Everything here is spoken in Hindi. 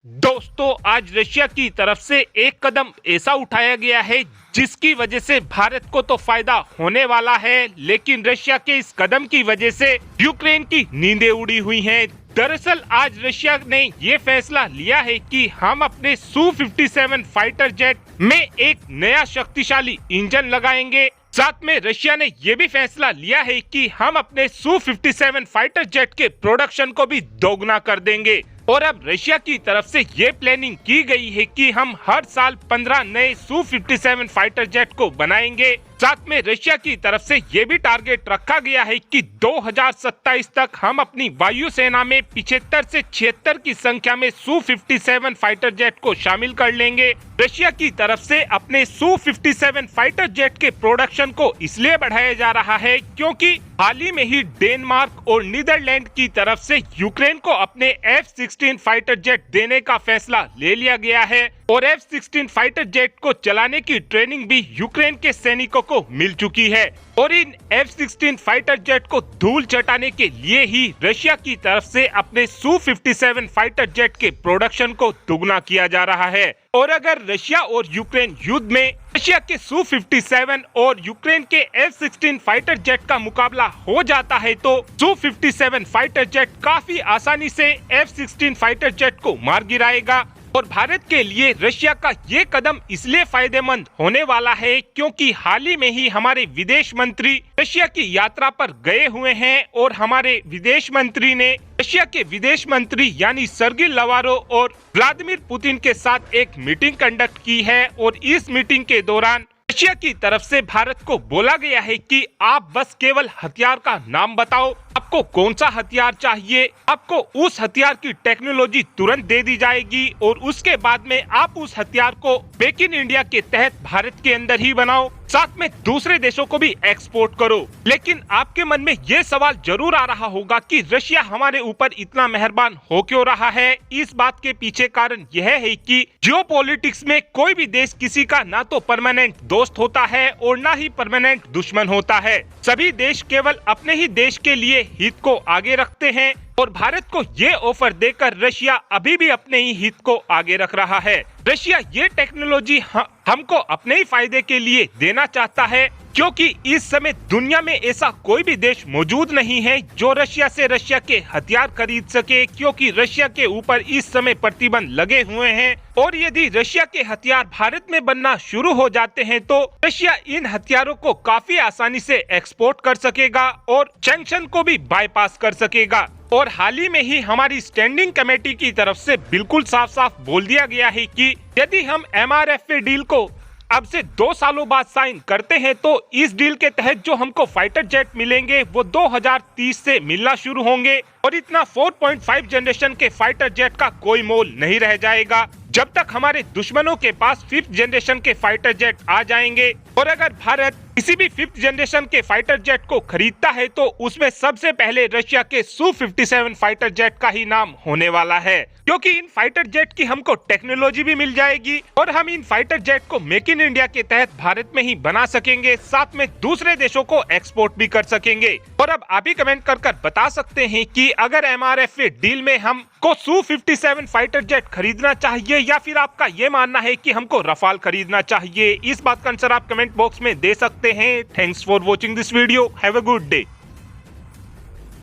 दोस्तों, आज रशिया की तरफ से एक कदम ऐसा उठाया गया है जिसकी वजह से भारत को तो फायदा होने वाला है, लेकिन रशिया के इस कदम की वजह से यूक्रेन की नींदें उड़ी हुई हैं। दरअसल आज रशिया ने ये फैसला लिया है कि हम अपने Su-57 फाइटर जेट में एक नया शक्तिशाली इंजन लगाएंगे। साथ में रशिया ने यह भी फैसला लिया है कि हम अपने Su-57 फाइटर जेट के प्रोडक्शन को भी दोगुना कर देंगे। और अब रशिया की तरफ से ये प्लानिंग की गई है कि हम हर साल 15 नए Su-57 फाइटर जेट को बनाएंगे। साथ में रशिया की तरफ से ये भी टारगेट रखा गया है कि 2027 तक हम अपनी वायुसेना में 75 से 76 की संख्या में Su-57 फाइटर जेट को शामिल कर लेंगे। रशिया की तरफ से अपने Su-57 फाइटर जेट के प्रोडक्शन को इसलिए बढ़ाया जा रहा है क्योंकि हाल ही में ही डेनमार्क और नीदरलैंड की तरफ से यूक्रेन को अपने F-16 फाइटर जेट देने का फैसला ले लिया गया है और F-16 फाइटर जेट को चलाने की ट्रेनिंग भी यूक्रेन के सैनिकों को मिल चुकी है। और इन F-16 फाइटर जेट को धूल चटाने के लिए ही रशिया की तरफ से अपने Su-57 फाइटर जेट के प्रोडक्शन को दुगना किया जा रहा है। और अगर रशिया और यूक्रेन युद्ध में रशिया के Su-57 और यूक्रेन के F-16 फाइटर जेट का मुकाबला हो जाता है तो Su-57 फाइटर जेट काफी आसानी से F-16 फाइटर जेट को मार गिराएगा। और भारत के लिए रशिया का ये कदम इसलिए फायदेमंद होने वाला है क्योंकि हाल ही में ही हमारे विदेश मंत्री रशिया की यात्रा पर गए हुए हैं और हमारे विदेश मंत्री ने रशिया के विदेश मंत्री यानी सर्गी लावरोव और व्लादिमीर पुतिन के साथ एक मीटिंग कंडक्ट की है। और इस मीटिंग के दौरान रशिया की तरफ से भारत को बोला गया है कि आप बस केवल हथियार का नाम बताओ, आपको कौन सा हथियार चाहिए, आपको उस हथियार की टेक्नोलॉजी तुरंत दे दी जाएगी और उसके बाद में आप उस हथियार को मेक इन इंडिया के तहत भारत के अंदर ही बनाओ, साथ में दूसरे देशों को भी एक्सपोर्ट करो। लेकिन आपके मन में ये सवाल जरूर आ रहा होगा कि रशिया हमारे ऊपर इतना मेहरबान हो क्यों रहा है। इस बात के पीछे कारण यह है कि जियोपॉलिटिक्स में कोई भी देश किसी का ना तो परमानेंट दोस्त होता है और ना ही परमानेंट दुश्मन होता है। सभी देश केवल अपने ही देश के लिए हित को आगे रखते हैं और भारत को ये ऑफर देकर रशिया अभी भी अपने ही हित को आगे रख रहा है। रशिया ये टेक्नोलॉजी हमको अपने ही फायदे के लिए देना चाहता है क्योंकि इस समय दुनिया में ऐसा कोई भी देश मौजूद नहीं है जो रशिया से रशिया के हथियार खरीद सके, क्योंकि रशिया के ऊपर इस समय प्रतिबंध लगे हुए हैं। और यदि रशिया के हथियार भारत में बनना शुरू हो जाते हैं तो रशिया इन हथियारों को काफी आसानी से एक्सपोर्ट कर सकेगा और सैंक्शन को भी बाईपास कर सकेगा। और हाल ही में ही हमारी स्टैंडिंग कमेटी की तरफ से बिल्कुल साफ साफ बोल दिया गया है कि यदि हम MRFA डील को अब से 2 सालों बाद साइन करते हैं तो इस डील के तहत जो हमको फाइटर जेट मिलेंगे वो 2030 से मिलना शुरू होंगे और इतना 4.5 जनरेशन के फाइटर जेट का कोई मोल नहीं रह जाएगा जब तक हमारे दुश्मनों के पास 5th जनरेशन के फाइटर जेट आ जाएंगे। और अगर भारत किसी भी 5th जनरेशन के फाइटर जेट को खरीदता है तो उसमें सबसे पहले रशिया के Su-57 फाइटर जेट का ही नाम होने वाला है, क्योंकि इन फाइटर जेट की हमको टेक्नोलॉजी भी मिल जाएगी और हम इन फाइटर जेट को मेक इन इंडिया के तहत भारत में ही बना सकेंगे, साथ में दूसरे देशों को एक्सपोर्ट भी कर सकेंगे। और अब आप ही कमेंट कर बता सकते हैं कि अगर MRFA डील में हमको Su-57 फाइटर जेट खरीदना चाहिए या फिर आपका ये मानना है कि हमको रफाल खरीदना चाहिए। इस बात का आंसर आप कमेंट बॉक्स में दे सकते हैं। Thanks for watching this video. Have a good day.